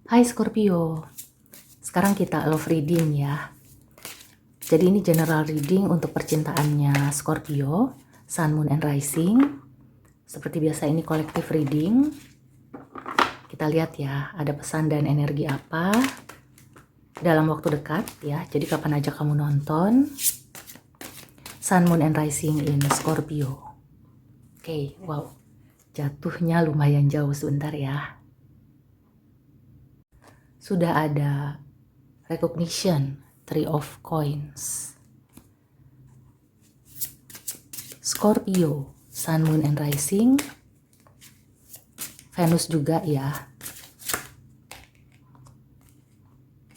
Hai Scorpio, sekarang kita love reading ya. Jadi ini general reading untuk percintaannya Scorpio, Sun, Moon, and Rising. Seperti biasa ini collective reading. Kita lihat ya, ada pesan dan energi apa dalam waktu dekat ya. Jadi kapan aja kamu nonton. Sun, Moon, and Rising in Scorpio. Oke, wow. Jatuhnya lumayan jauh sebentar ya. Sudah ada recognition, Three of Coins. Scorpio, Sun, Moon, and Rising. Venus juga ya.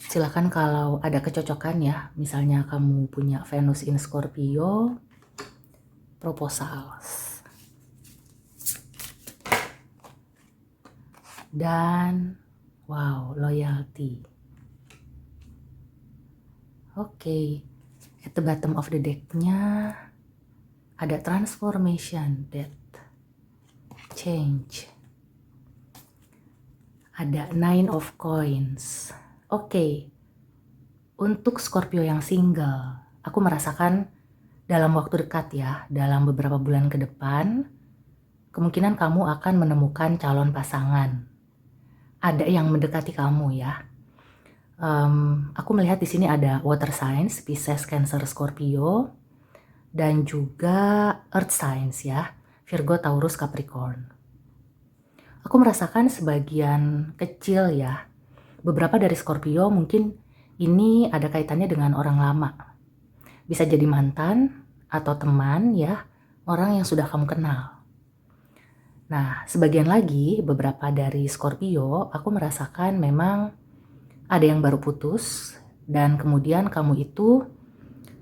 Silakan kalau ada kecocokan ya. Misalnya kamu punya Venus in Scorpio. Proposals. Dan wow, loyalty. Oke, at the bottom of the deck-nya ada transformation, death, change. Ada Nine of Coins. Oke, untuk Scorpio yang single, aku merasakan dalam waktu dekat ya, dalam beberapa bulan ke depan, kemungkinan kamu akan menemukan calon pasangan. Ada yang mendekati kamu ya. Aku melihat di sini ada water signs, Pisces, Cancer, Scorpio, dan juga earth signs ya, Virgo, Taurus, Capricorn. Aku merasakan sebagian kecil ya, beberapa dari Scorpio mungkin ini ada kaitannya dengan orang lama. Bisa jadi mantan atau teman ya, orang yang sudah kamu kenal. Nah, sebagian lagi, beberapa dari Scorpio, aku merasakan memang ada yang baru putus, dan kemudian kamu itu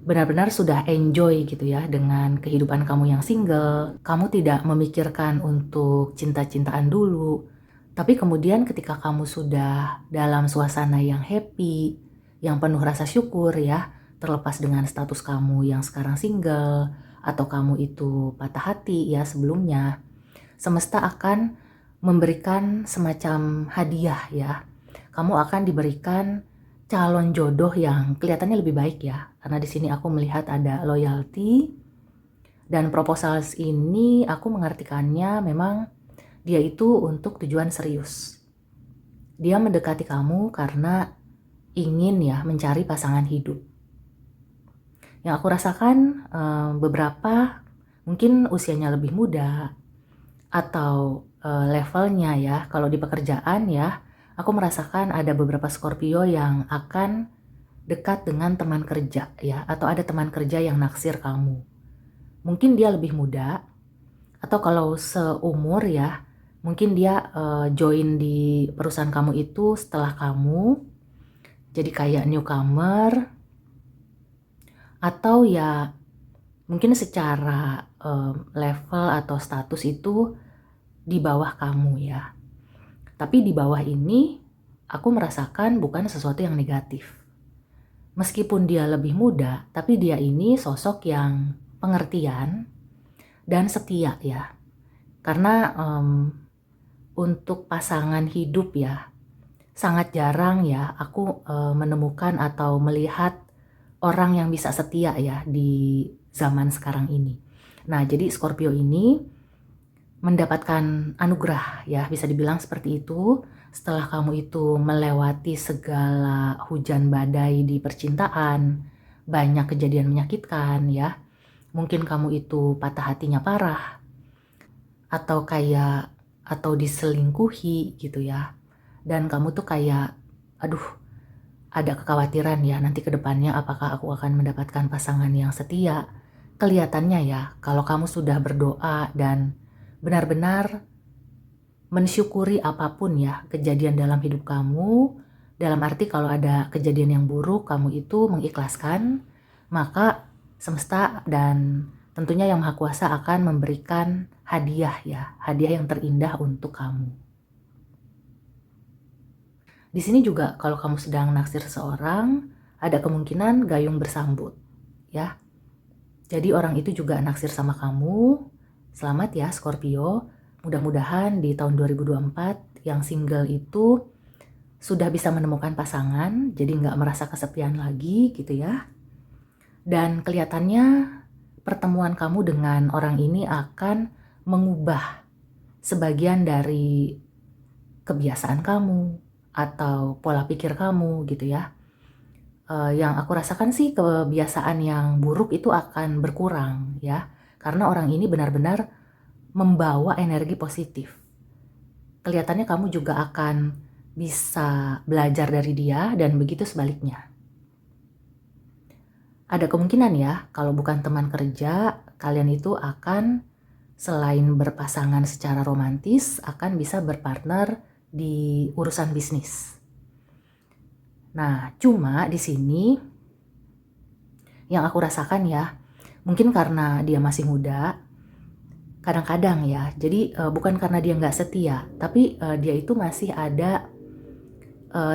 benar-benar sudah enjoy gitu ya dengan kehidupan kamu yang single. Kamu tidak memikirkan untuk cinta-cintaan dulu, tapi kemudian ketika kamu sudah dalam suasana yang happy, yang penuh rasa syukur ya, terlepas dengan status kamu yang sekarang single, atau kamu itu patah hati ya sebelumnya, semesta akan memberikan semacam hadiah ya. Kamu akan diberikan calon jodoh yang kelihatannya lebih baik ya. Karena di sini aku melihat ada loyalty, dan proposals ini aku mengartikannya memang dia itu untuk tujuan serius. Dia mendekati kamu karena ingin ya mencari pasangan hidup. Yang aku rasakan beberapa mungkin usianya lebih muda atau levelnya ya. Kalau di pekerjaan ya, aku merasakan ada beberapa Scorpio yang akan dekat dengan teman kerja ya, atau ada teman kerja yang naksir kamu. Mungkin dia lebih muda, atau kalau seumur ya, mungkin dia join di perusahaan kamu itu setelah kamu, jadi kayak newcomer, atau ya mungkin secara level atau status itu di bawah kamu ya. Tapi di bawah ini aku merasakan bukan sesuatu yang negatif. Meskipun dia lebih muda, tapi dia ini sosok yang pengertian dan setia ya. Karena untuk pasangan hidup ya, sangat jarang ya aku menemukan atau melihat orang yang bisa setia ya di zaman sekarang ini. Nah, jadi Scorpio ini mendapatkan anugerah ya, bisa dibilang seperti itu, setelah kamu itu melewati segala hujan badai di percintaan, banyak kejadian menyakitkan ya, mungkin kamu itu patah hatinya parah, atau diselingkuhi gitu ya, dan kamu tuh kayak aduh, ada kekhawatiran ya nanti ke depannya apakah aku akan mendapatkan pasangan yang setia. Kelihatannya ya, kalau kamu sudah berdoa dan benar-benar mensyukuri apapun ya kejadian dalam hidup kamu, dalam arti kalau ada kejadian yang buruk kamu itu mengikhlaskan, maka semesta dan tentunya Yang Maha Kuasa akan memberikan hadiah ya, hadiah yang terindah untuk kamu. Di sini juga kalau kamu sedang naksir seseorang, ada kemungkinan gayung bersambut ya. Jadi orang itu juga naksir sama kamu. Selamat ya Scorpio. Mudah-mudahan di tahun 2024 yang single itu sudah bisa menemukan pasangan, jadi nggak merasa kesepian lagi gitu ya. Dan kelihatannya pertemuan kamu dengan orang ini akan mengubah sebagian dari kebiasaan kamu atau pola pikir kamu gitu ya. Yang aku rasakan sih kebiasaan yang buruk itu akan berkurang ya, karena orang ini benar-benar membawa energi positif. Kelihatannya kamu juga akan bisa belajar dari dia dan begitu sebaliknya. Ada kemungkinan ya, kalau bukan teman kerja, kalian itu akan selain berpasangan secara romantis, akan bisa berpartner di urusan bisnis. Nah, cuma di sini yang aku rasakan ya, mungkin karena dia masih muda, kadang-kadang ya, jadi bukan karena dia nggak setia, tapi dia itu masih ada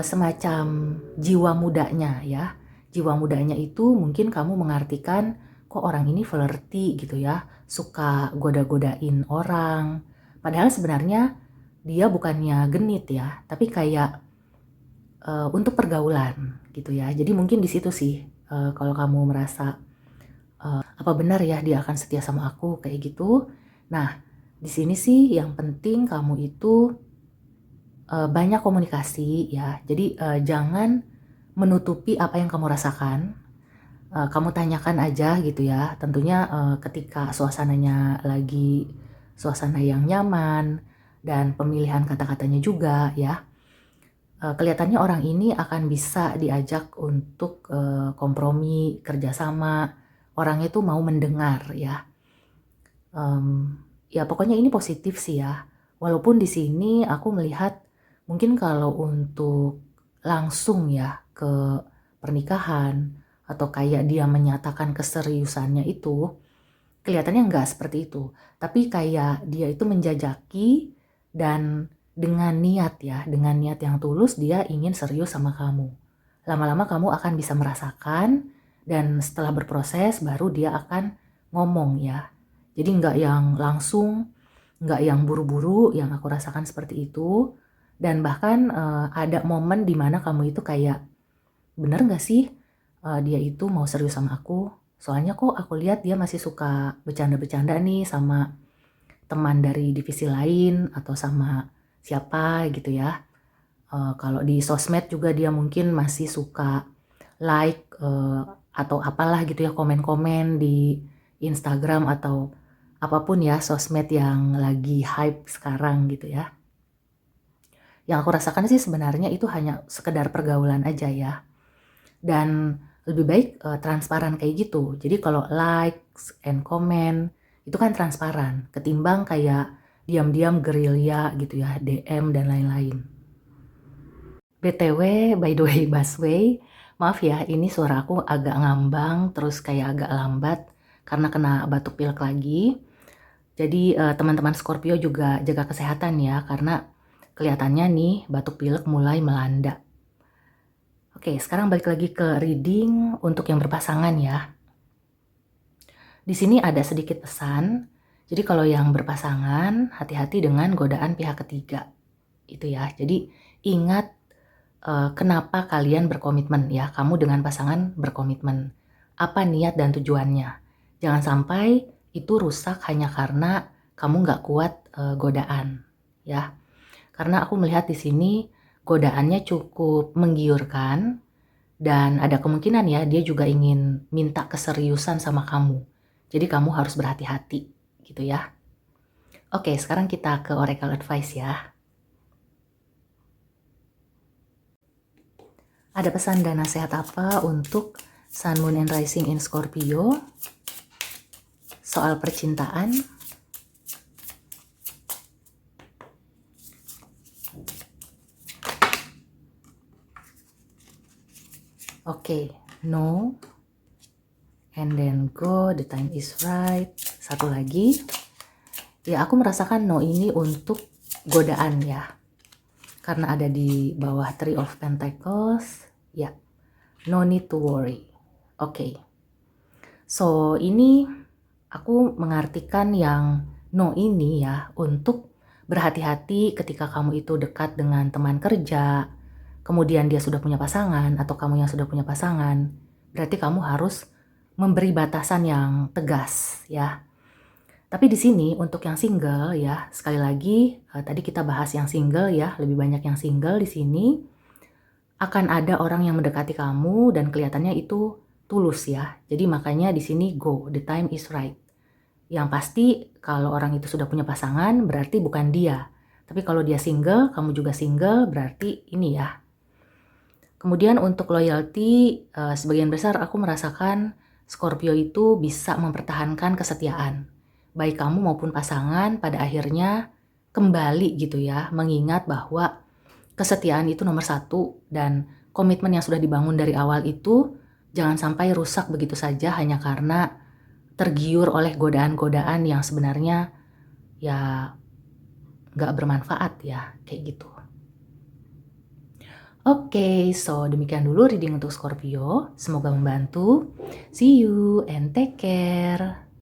semacam jiwa mudanya ya. Jiwa mudanya itu mungkin kamu mengartikan, kok orang ini flirty gitu ya, suka goda-godain orang. Padahal sebenarnya dia bukannya genit ya, tapi kayak untuk pergaulan gitu ya. Jadi mungkin di situ sih kalau kamu merasa apa benar ya dia akan setia sama aku kayak gitu. Nah, di sini sih yang penting kamu itu banyak komunikasi ya. Jadi jangan menutupi apa yang kamu rasakan. Kamu tanyakan aja gitu ya. Tentunya ketika suasananya lagi suasana yang nyaman dan pemilihan kata-katanya juga ya. Kelihatannya orang ini akan bisa diajak untuk kompromi, kerjasama. Orangnya tuh mau mendengar ya. Ya pokoknya ini positif sih ya. Walaupun di sini aku melihat mungkin kalau untuk langsung ya ke pernikahan atau kayak dia menyatakan keseriusannya itu kelihatannya nggak seperti itu. Tapi kayak dia itu menjajaki dan dengan niat ya, dengan niat yang tulus dia ingin serius sama kamu. Lama-lama kamu akan bisa merasakan dan setelah berproses baru dia akan ngomong ya. Jadi nggak yang langsung, nggak yang buru-buru yang aku rasakan seperti itu. Dan bahkan ada momen dimana kamu itu kayak, bener nggak sih dia itu mau serius sama aku? Soalnya kok aku lihat dia masih suka bercanda-bercanda nih sama teman dari divisi lain atau sama siapa gitu ya. Kalau di sosmed juga dia mungkin masih suka like atau apalah gitu ya, komen-komen di Instagram atau apapun ya sosmed yang lagi hype sekarang gitu ya. Yang aku rasakan sih sebenarnya itu hanya sekedar pergaulan aja ya. Dan lebih baik transparan kayak gitu. Jadi kalau likes and comment itu kan transparan ketimbang kayak diam-diam gerilya gitu ya, DM dan lain-lain. BTW, by the way, Busway, maaf ya ini suara aku agak ngambang terus kayak agak lambat karena kena batuk pilek lagi. Jadi teman-teman Scorpio juga jaga kesehatan ya karena kelihatannya nih batuk pilek mulai melanda. Oke, sekarang balik lagi ke reading untuk yang berpasangan ya. Di sini ada sedikit pesan. Jadi kalau yang berpasangan, hati-hati dengan godaan pihak ketiga. Itu ya. Jadi ingat kenapa kalian berkomitmen ya. Kamu dengan pasangan berkomitmen. Apa niat dan tujuannya. Jangan sampai itu rusak hanya karena kamu nggak kuat godaan ya. Karena aku melihat di sini godaannya cukup menggiurkan dan ada kemungkinan ya dia juga ingin minta keseriusan sama kamu. Jadi kamu harus berhati-hati gitu ya. Oke, sekarang kita ke oracle advice ya. Ada pesan dan nasihat apa untuk Sun, Moon, and Rising in Scorpio soal percintaan? Oke, no, and then go, the time is right. Satu lagi, ya aku merasakan no ini untuk godaan ya, karena ada di bawah Three of Pentacles, ya, no need to worry. Oke, so ini aku mengartikan yang no ini ya untuk berhati-hati ketika kamu itu dekat dengan teman kerja, kemudian dia sudah punya pasangan atau kamu yang sudah punya pasangan, berarti kamu harus memberi batasan yang tegas ya. Tapi di sini untuk yang single ya, sekali lagi tadi kita bahas yang single ya, lebih banyak yang single di sini. Akan ada orang yang mendekati kamu dan kelihatannya itu tulus ya. Jadi makanya di sini go, the time is right. Yang pasti kalau orang itu sudah punya pasangan berarti bukan dia. Tapi kalau dia single, kamu juga single, berarti ini ya. Kemudian untuk loyalty, sebagian besar aku merasakan Scorpio itu bisa mempertahankan kesetiaan. Baik kamu maupun pasangan pada akhirnya kembali gitu ya, mengingat bahwa kesetiaan itu nomor satu dan komitmen yang sudah dibangun dari awal itu jangan sampai rusak begitu saja hanya karena tergiur oleh godaan-godaan yang sebenarnya ya nggak bermanfaat ya, kayak gitu. Oke, so demikian dulu reading untuk Scorpio. Semoga membantu. See you and take care.